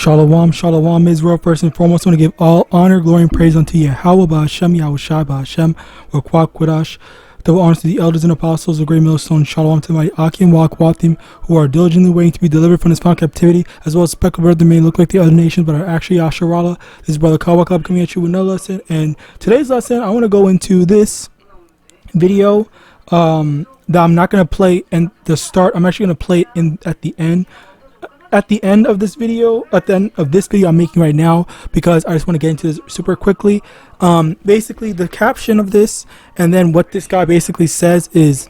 Shalom, shalom, Israel. First and foremost, I want to give all honor, glory, and praise unto YAHAWAH, YAHAWASHI, Raquaquadash. Double honors to the elders and apostles of Great Millstone. Shalom to my Akim, Wakwathem, who are diligently waiting to be delivered from this found captivity, as well as speckled bird that may look like the other nations, but are actually Asherallah. This is Brother Kawa Club coming at you with another lesson. And today's lesson, I want to go into this video that I'm not going to play in the start. I'm actually going to play it at the end. At the end of this video, I'm making right now, because I just want to get into this super quickly. Basically, the caption of this, and then what this guy basically says is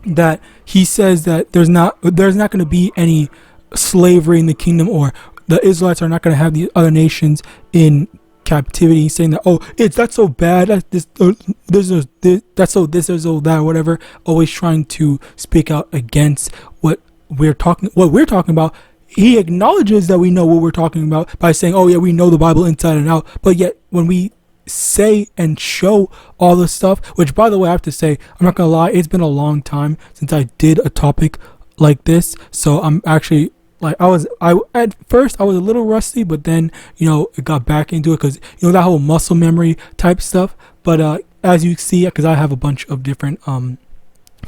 that he says that there's not going to be any slavery in the kingdom, or the Israelites are not going to have the other nations in captivity, saying that that's so bad, that's so this or so that, or whatever. Always trying to speak out against what we're talking about. He acknowledges that we know what we're talking about by saying, oh yeah, we know the Bible inside and out. But yet when we say and show all this stuff, which by the way, I have to say, I'm not gonna lie, it's been a long time since I did a topic like this. So I'm actually like, at first I was a little rusty, but then, it got back into it, because that whole muscle memory type stuff. But as you see, because I have a bunch of different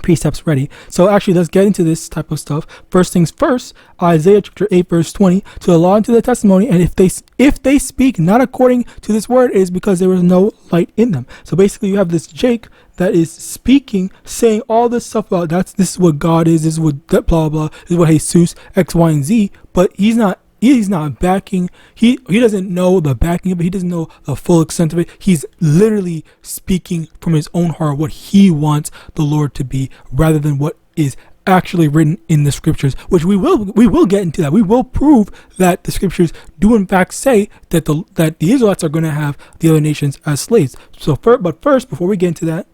precepts ready. So actually, let's get into this type of stuff. First things first, Isaiah chapter 8 verse 20, to the law and to the testimony, and if they speak not according to this word, it is because there is no light in them. So basically, you have this Jake that is speaking, saying all this stuff about this is what God is, this is what blah blah blah, this is what Jesus X, Y, and Z, but he's not backing, he doesn't know the backing of it, he doesn't know the full extent of it. He's literally speaking from his own heart what he wants the Lord to be, rather than what is actually written in the scriptures, which we will get into that. We will prove that the scriptures do in fact say that the Israelites are going to have the other nations as slaves. But first, before we get into that,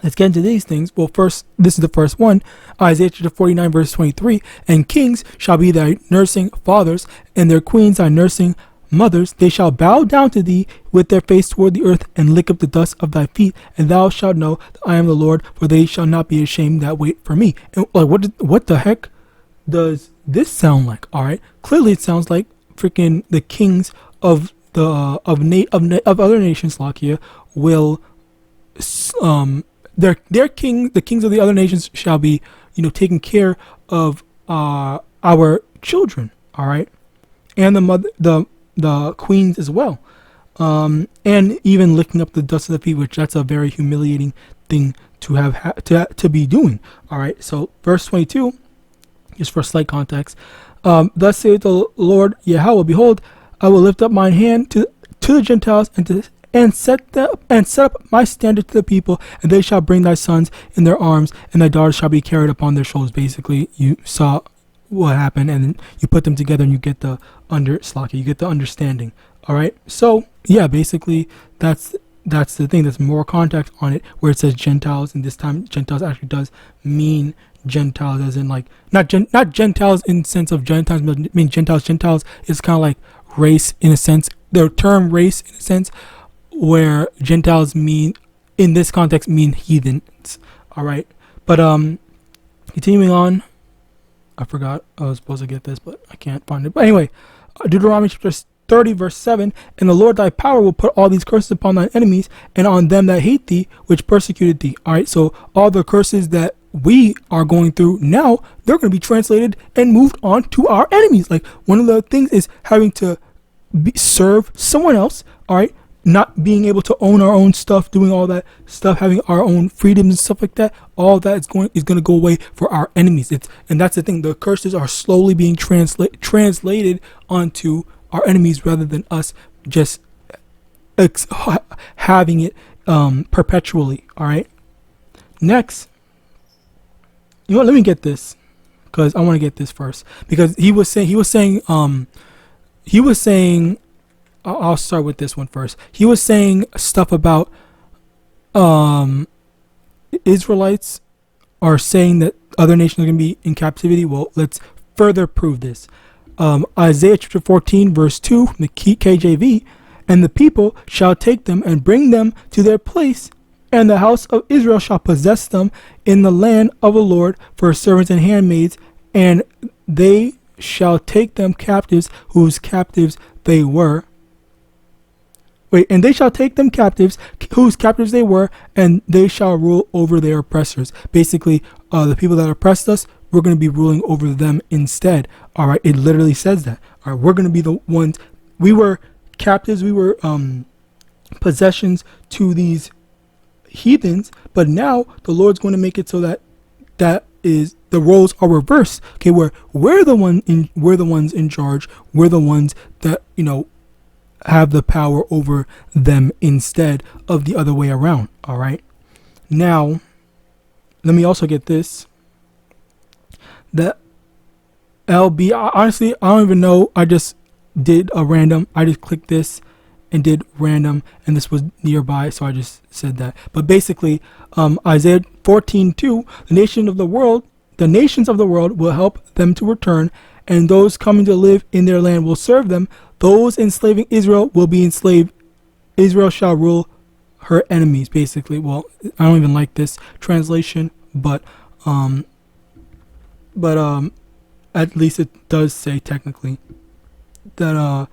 let's get into these things. Well, first, this is the first one. Isaiah chapter 49 verse 23. And kings shall be thy nursing fathers, and their queens thy nursing mothers. They shall bow down to thee with their face toward the earth, and lick up the dust of thy feet. And thou shalt know that I am the Lord, for they shall not be ashamed that wait for me. And what the heck does this sound like? All right, clearly it sounds like freaking the kings of the of other nations, Lakia, will their king, the kings of the other nations shall be, taking care of our children, all right, and the queens as well, and even licking up the dust of the feet, which that's a very humiliating thing to have to be doing, all right. So verse 22, just for slight context, thus saith the Lord Yahweh, behold, I will lift up mine hand to the Gentiles, and set up my standard to the people, and they shall bring thy sons in their arms, and thy daughters shall be carried upon their shoulders. Basically, you saw what happened, and then you put them together, and you get the understanding. All right. So yeah, basically that's the thing. There's more context on it where it says Gentiles, and this time Gentiles actually does mean Gentiles, as in like not Gentiles in sense of Gentiles, but it means Gentiles. Gentiles is kind of like race in a sense. The term race in a sense, where Gentiles mean in this context mean heathens. All right, but continuing on, I forgot I was supposed to get this, but I can't find it. But anyway, Deuteronomy chapter 30 verse 7, and the Lord thy power will put all these curses upon thine enemies, and on them that hate thee, which persecuted thee. All right, so all the curses that we are going through now, they're going to be translated and moved on to our enemies. Like, one of the things is having to serve someone else, all right, not being able to own our own stuff, doing all that stuff, having our own freedoms and stuff like that. All that is going to go away for our enemies. And that's the thing. The curses are slowly being translated onto our enemies, rather than us just having it perpetually. All right. Next, let me get this, because I want to get this first, because he was saying. I'll start with this one first. He was saying stuff about Israelites are saying that other nations are going to be in captivity. Well, let's further prove this. Isaiah chapter 14 verse 2 from the KJV, and the people shall take them and bring them to their place, and the house of Israel shall possess them in the land of the Lord for servants and handmaids, and they shall take them captives whose captives they were. And they shall take them captives whose captives they were, and they shall rule over their oppressors. Basically, the people that oppressed us, we're going to be ruling over them instead. All right, it literally says that. All right, we're going to be the ones. We were captives, we were possessions to these heathens, but now the Lord's going to make it so that the roles are reversed. Okay, where we're the ones in charge. We're the ones that have the power over them instead of the other way around. All right. Now, let me also get this. The LB, honestly, I don't even know. I just did a random. I just clicked this and did random, and this was nearby, so I just said that. But basically, Isaiah 14:2, the nations of the world will help them to return, and those coming to live in their land will serve them. Those enslaving Israel will be enslaved. Israel shall rule her enemies. Basically, well, I don't even like this translation, but at least it does say technically that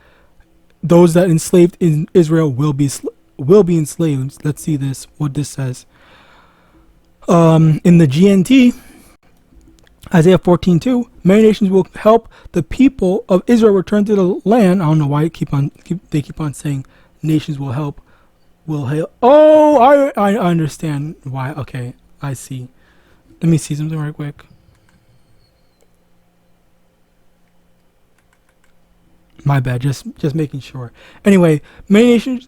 those that enslaved in Israel will be enslaved. Let's see what this says. In the GNT, Isaiah 14:2, many nations will help the people of Israel return to the land. I don't know why they keep on saying nations will help. Oh, I understand why. Okay, I see. Let me see something right quick. My bad, just making sure. Anyway, many nations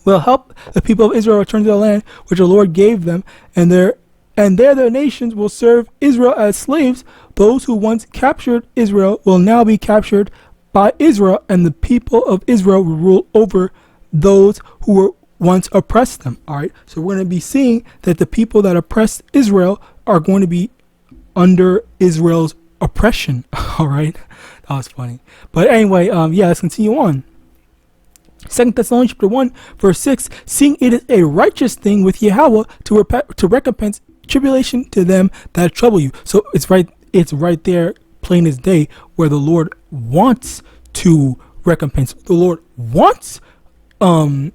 will help the people of Israel return to the land which the Lord gave them, and there their nations will serve Israel as slaves. Those who once captured Israel will now be captured by Israel, and the people of Israel will rule over those who were once oppressed them. All right, so we're going to be seeing that the people that oppressed Israel are going to be under Israel's oppression. All right, that was funny. But anyway, yeah, let's continue on. 2 Thessalonians chapter 1 verse 6, seeing it is a righteous thing with Yahweh to recompense tribulation to them that trouble you. So it's right there, plain as day, where the Lord wants to recompense. The Lord wants all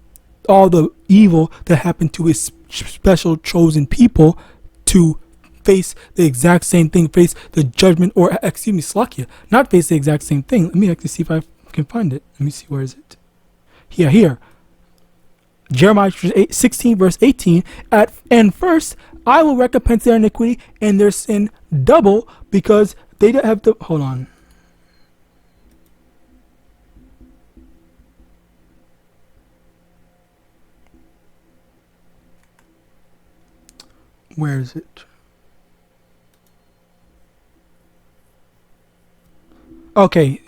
the evil that happened to his special chosen people to face the exact same thing, face the judgment, or excuse me, Slakia, not face the exact same thing. Let me actually see if I can find it. Let me see, where is it? Here. Jeremiah 16 verse 18, and first I will recompense their iniquity and their sin double, because they don't have to, hold on. Where is it? Okay,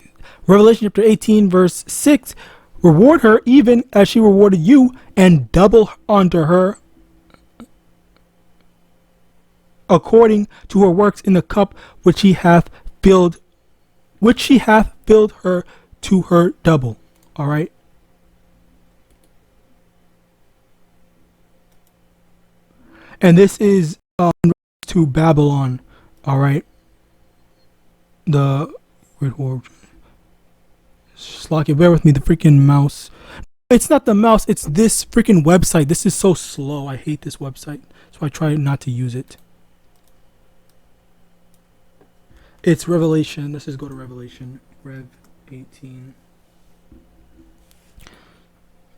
Revelation chapter 18 verse 6, reward her even as she rewarded you, and double unto her according to her works in the cup which she hath filled her to her double. All right. And this is to Babylon. All right. Slack it, bear with me, the freaking mouse. It's not the mouse, it's this freaking website. This is so slow. I hate this website, so I try not to use it. It's Revelation. Let's just go to Revelation. Rev 18.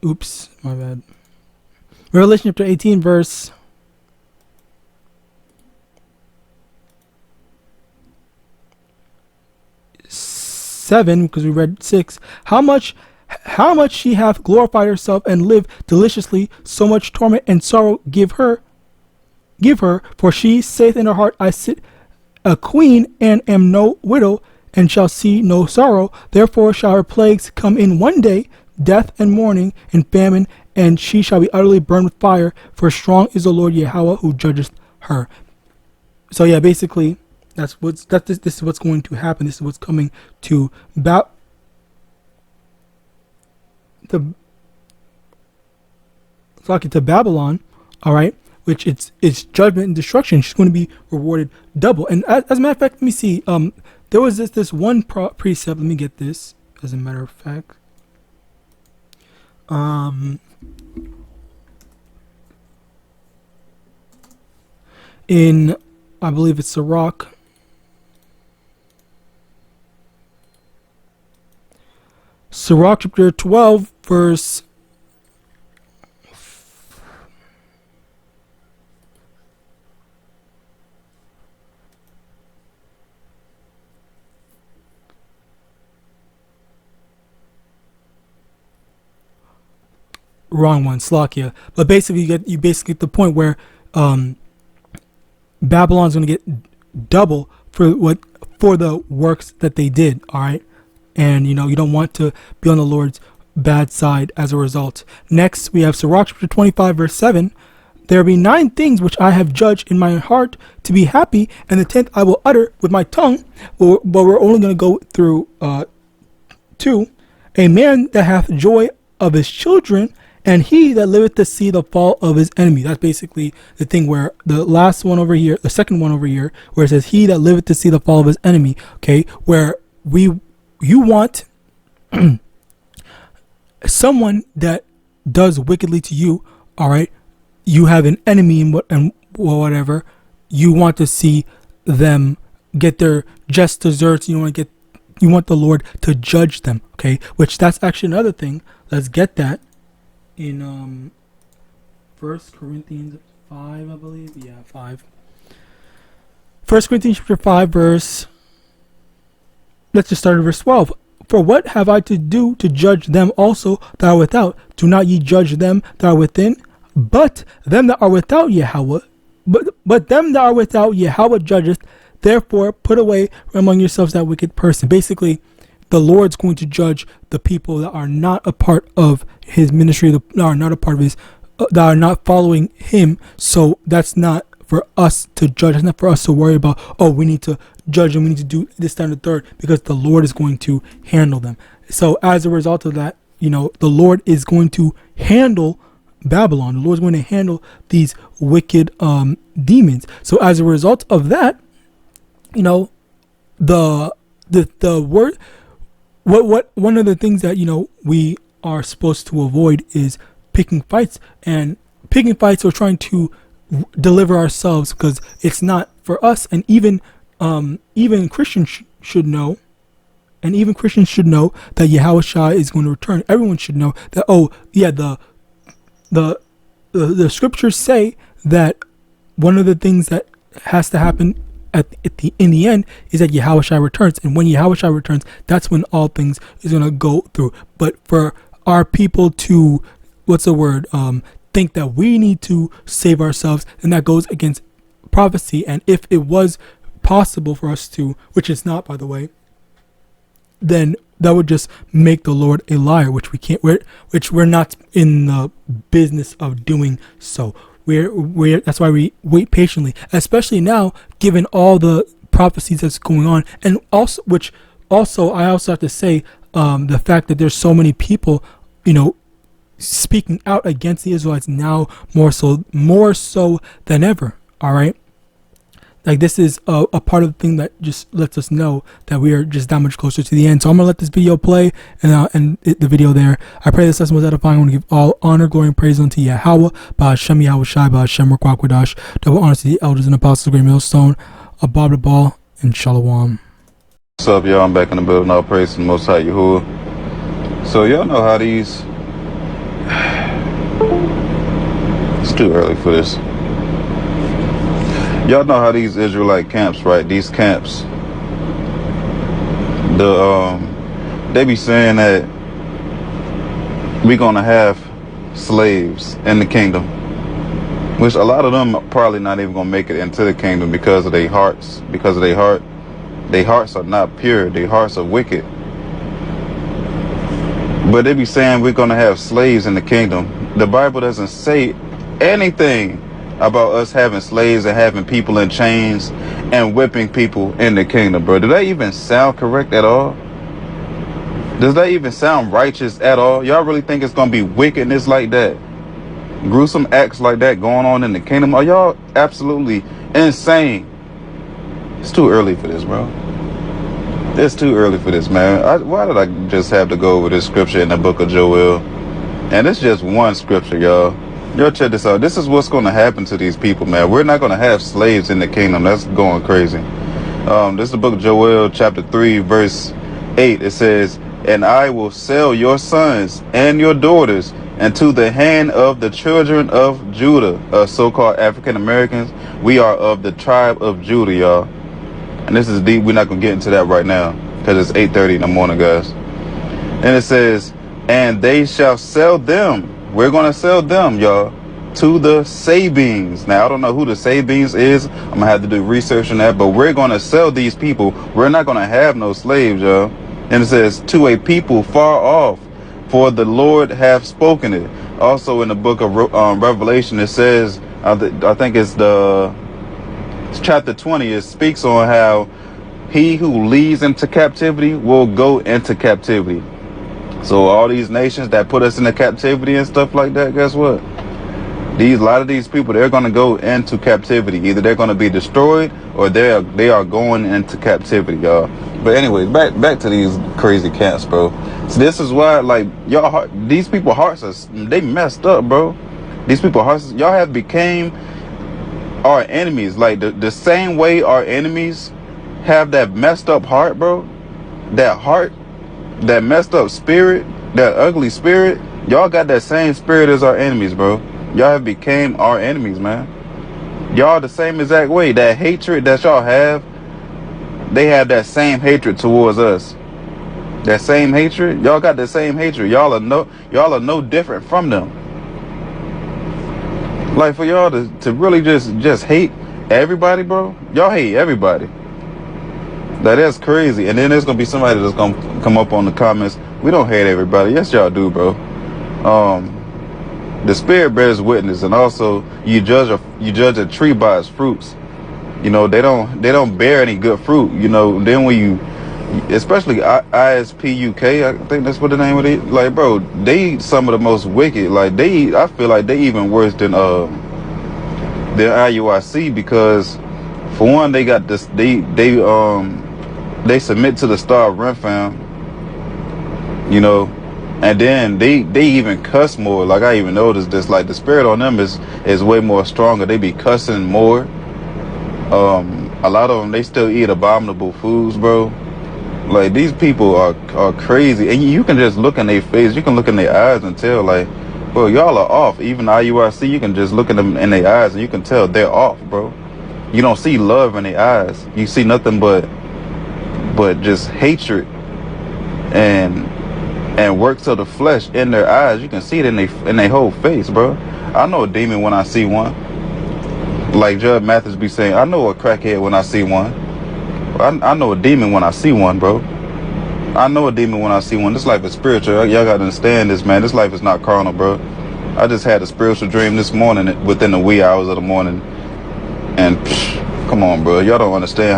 Oops, my bad. Revelation chapter 18 verse 7, because we read 6. How much she hath glorified herself and lived deliciously, so much torment and sorrow give her, for she saith in her heart, I sit a queen and am no widow, and shall see no sorrow. Therefore shall her plagues come in one day, death and mourning and famine, and she shall be utterly burned with fire, for strong is the Lord Yahweh who judgeth her. So yeah, basically this is what's going to happen. This is what's coming to Babylon, all right, which it's judgment and destruction, she's going to be rewarded double. And as a matter of fact, let me see. There was this one precept. Let me get this. As a matter of fact, in, I believe it's Sirach. Sirach chapter 12, verse wrong one, Slakia. But basically, you basically get the point where Babylon's going to get double for the works that they did. All right, and you don't want to be on the Lord's bad side as a result. Next, we have Sirach chapter 25, verse 7. There be 9 things which I have judged in my heart to be happy, and the 10th I will utter with my tongue. But we're only going to go through 2. A man that hath joy of his children, and he that liveth to see the fall of his enemy. That's basically the thing where the last one over here, the second one over here, where it says he that liveth to see the fall of his enemy. Okay, where you want someone that does wickedly to you. All right, you have an enemy and whatever. You want to see them get their just desserts. You want the Lord to judge them. Okay, which that's actually another thing. Let's get that. In 1 Corinthians 5, I believe. Yeah, 5. 1 Corinthians chapter 5, verse... Let's just start at verse 12. For what have I to do to judge them also that are without? Do not ye judge them that are within? But them that are without Yahweh, but them that are without Yahweh judgeth. Therefore put away from among yourselves that wicked person. Basically, the Lord's going to judge the people that are not a part of his ministry, that are not a part of his, that are not following him. So that's not for us to judge. It's not for us to worry about, oh, we need to judge and we need to do this, that, and the third, because the Lord is going to handle them. So as a result of that, the Lord is going to handle Babylon. The Lord is going to handle these wicked demons. So as a result of that, the word, what one of the things that we are supposed to avoid is picking fights or trying to deliver ourselves, because it's not for us. And even Christians should know, and even Christians should know that Yahawadah is going to return. Everyone should know that. Oh yeah, the scriptures say that one of the things that has to happen in the end is that Yahawadah returns, and when Yahawadah returns, that's when all things is going to go through. But for our people to think that we need to save ourselves, and that goes against prophecy. And if it was possible for us to, which it's not, by the way, then that would just make the Lord a liar, which we can't. We're not in the business of doing so. That's why we wait patiently, especially now, given all the prophecies that's going on, and also, I also have to say, the fact that there's so many people, speaking out against the Israelites now, more so than ever. All right, like this is a part of the thing that just lets us know that we are just that much closer to the end. So I'm gonna let this video play and the video there. I pray this lesson was edifying. I want to give all honor, glory, and praise unto Yahawah, Ba'ashem, Yahawashi, Ba'ashem, Rakwakwadosh. Double honor to the elders and apostles of Great Millstone, Abba Ball, and Shalom. What's up, y'all? I'm back in the building. All praise to the Most High Yahuwah. So y'all know how these... It's too early for this. Y'all know how these Israelite camps, right? These camps, they be saying that we're gonna have slaves in the kingdom, which a lot of them are probably not even gonna make it into the kingdom because of their hearts. Because of their heart, their hearts are not pure. Their hearts are wicked. But they be saying we're gonna have slaves in the kingdom. The Bible doesn't say anything about us having slaves and having people in chains and whipping people in the kingdom, bro. Do that even sound correct at all? Does that even sound righteous at all? Y'all really think it's gonna be wickedness like that? Gruesome acts like that going on in the kingdom. Are y'all absolutely insane? It's too early for this, bro. It's too early for this, man. Why did I just have to go over this scripture in the book of Joel? And it's just one scripture, y'all. Y'all check this out. This is what's going to happen to these people, man. We're not going to have slaves in the kingdom. That's going crazy. This is the book of Joel, chapter 3, verse 8. It says, "And I will sell your sons and your daughters into the hand of the children of Judah," so-called African Americans. We are of the tribe of Judah, y'all. And this is deep. We're not going to get into that right now because it's 8:30 in the morning, guys. And it says, "And they shall sell them." We're going to sell them, y'all, "to the Sabines." Now, I don't know who the Sabines is. I'm going to have to do research on that. But we're going to sell these people. We're not going to have no slaves, y'all. And it says, "to a people far off, for the Lord hath spoken it." Also in the book of Revelation, it says, I think it's chapter 20, it speaks on how he who leads into captivity will go into captivity. So all these nations that put us into captivity and stuff like that, guess what? A lot of these people, they're going to go into captivity. Either they're going to be destroyed or they are going into captivity, y'all. But anyway, back to these crazy camps, bro. So this is why, like, these people hearts they messed up, bro. These people hearts, y'all have became our enemies. Like the same way our enemies have that messed up heart, bro. That heart, that messed up spirit, that ugly spirit. Y'all got that same spirit as our enemies, bro. Y'all have became our enemies, man. Y'all the same exact way. That hatred that y'all have, they have that same hatred towards us. That same hatred, y'all got the same hatred. Y'all are no different from them. Like, for y'all to really just hate everybody, bro. Y'all hate everybody. That's crazy. And then there's gonna be somebody that's gonna come up on the comments. We don't hate everybody. Yes, y'all do, bro. The spirit bears witness, and also you judge a tree by its fruits. You know, they don't bear any good fruit. You know, then when you, especially ISPUK, I think that's what the name of it. Like, bro, they some of the most wicked. Like, I feel like they even worse than IUIC, because for one, they got this. They submit to the Star of Renfam. You know, and then they even cuss more. Like, I even noticed this. Like, the spirit on them is way more stronger. They be cussing more. A lot of them, they still eat abominable foods, bro. Like, these people are crazy, and you can just look in their face, you can look in their eyes and tell, like, bro, y'all are off. Even IUIC, you can just look at them in their eyes and you can tell they're off, bro. You don't see love in their eyes. You see nothing but just hatred and works of the flesh in their eyes. You can see it in their whole face, bro. I know a demon when I see one. Like Judge Mathis be saying, I know a crackhead when I see one. I know a demon when I see one, bro. I know a demon when I see one. This life is spiritual. Y'all gotta understand this, man. This life is not carnal, bro. I just had a spiritual dream this morning within the wee hours of the morning. And come on, bro. Y'all don't understand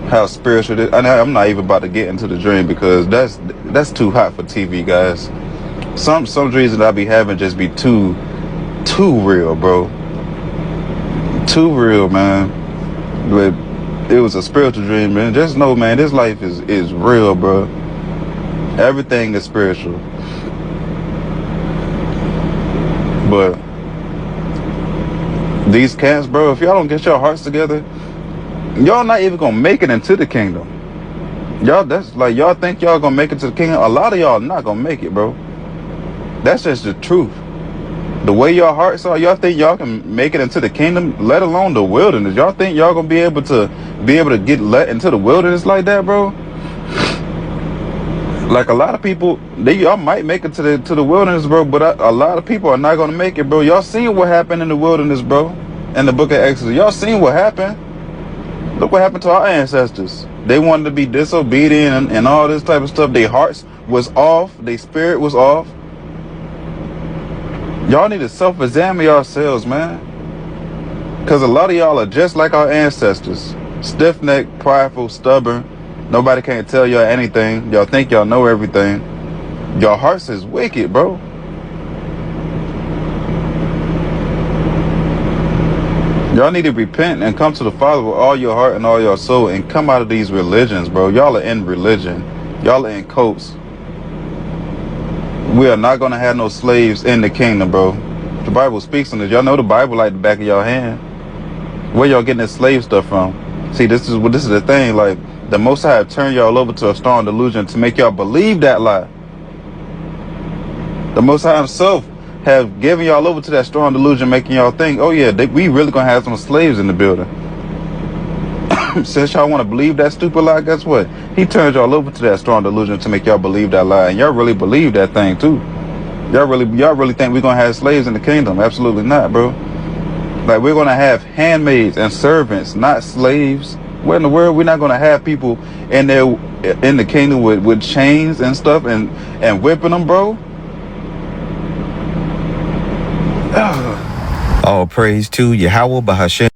how spiritual it is. I'm not even about to get into the dream because that's too hot for TV, guys. Some dreams that I be having just be too real, bro. Too real, man. But it was a spiritual dream, man. Just know, man, this life is real, bro. Everything is spiritual. But these camps, bro, if y'all don't get your hearts together, y'all not even gonna make it into the kingdom. Y'all think y'all gonna make it to the kingdom. A lot of y'all not gonna make it, bro. That's just the truth. The way your hearts are, y'all think y'all can make it into the kingdom, let alone the wilderness. Y'all think y'all gonna be able to get let into the wilderness like that, bro? Like, a lot of people, y'all might make it to the wilderness, bro, but a lot of people are not gonna make it, bro. Y'all seen what happened in the wilderness, bro, in the book of Exodus. Y'all seen what happened. Look what happened to our ancestors. They wanted to be disobedient and all this type of stuff. Their hearts was off. Their spirit was off. Y'all need to self-examine yourselves, man. Because a lot of y'all are just like our ancestors. Stiff-necked, prideful, stubborn. Nobody can't tell y'all anything. Y'all think y'all know everything. Your hearts is wicked, bro. Y'all need to repent and come to the Father with all your heart and all your soul and come out of these religions, bro. Y'all are in religion. Y'all are in cults. We are not going to have no slaves in the kingdom, bro. The Bible speaks on this. Y'all know the Bible like the back of y'all hand. Where y'all getting this slave stuff from? See, this is the thing. Like, the Most High have turned y'all over to a strong delusion to make y'all believe that lie. The Most High himself have given y'all over to that strong delusion, making y'all think, oh yeah, we really gonna have some slaves in the building. Since y'all want to believe that stupid lie, guess what? He turned y'all over to that strong delusion to make y'all believe that lie, and y'all really believe that thing too. Y'all really think we're gonna have slaves in the kingdom? Absolutely not, bro. Like, we're gonna have handmaids and servants, not slaves. Where in the world we're not gonna have people in there in the kingdom with chains and stuff and whipping them, bro? All praise to Yahawah Bahashem.